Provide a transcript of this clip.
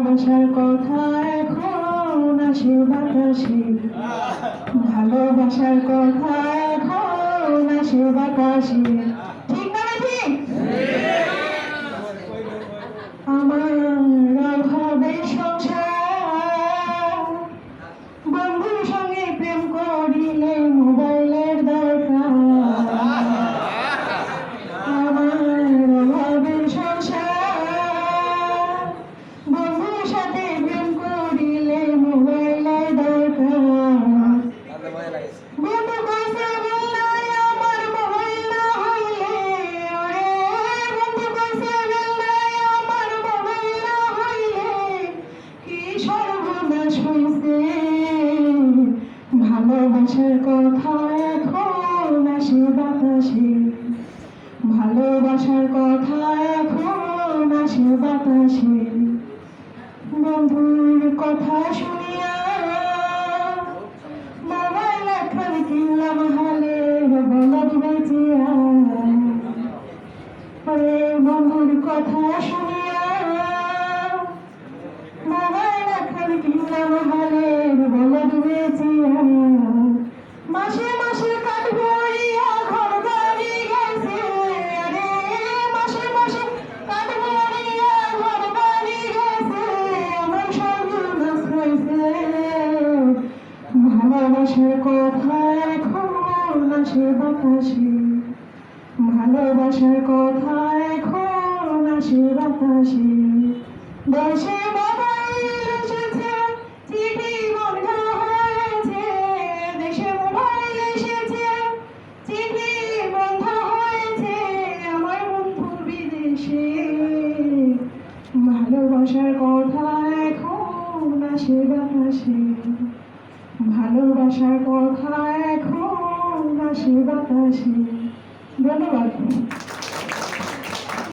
ভালোবাসার কথা এখন আসে বাতাসে, ভালোবাসার কথা এখন আসে বাতাসে। ঠিক না ঠিক? আমার অভাবে সংসার, বন্ধুর সঙ্গে প্রেম করিলে মোবাইলের দরকার। আমার অভাবে সংসার, বন্ধুর সাথে প্রেম করিলে মোবাইলের দরকার। বন্ধু কইছে বেলায় আমার মোবাইল না হইলে, ওরে বন্ধু কইছে বেলায় আমার মোবাইল না হইলে কি সর্বনাশ হইছে। ভালোবাসার কথা এখন আসে বাতাসে, ভালোবাসার কথা এখন আসে বাতাসে। বন্ধুর কথা শুনিয়া মোবাইল এখন কিনলাম হালে বলদ বেচিয়া। ওরে বন্ধুর কথা শুনিয়া মোবাইল এখন কিনলাম হালে বলদ বেচিয়া। মাসে মাসে কাঠ ভরিয়া ঘর বাড়ি গেছে, আরে মাসে মাসে কাঠ ভরিয়া ঘর বাড়ি গেছে, আমার সর্বনাশ হয়েছে। ভালোবাসার কথা এখন আসে বাতাসে, ভালোবাসার কথা এখন আসে বাতাসে। দেশে মোবাইল এসেছে, চিঠি বন্ধ হয়েছে, দেশে মোবাইল এসেছে, চিঠি বন্ধ হয়েছে, আমার বন্ধু বিদেশে। ভালোবাসার কথা এখন আসে বাতাসে, ভালোবাসার কথা এখন আসে বাতাসে। ধন্যবাদ।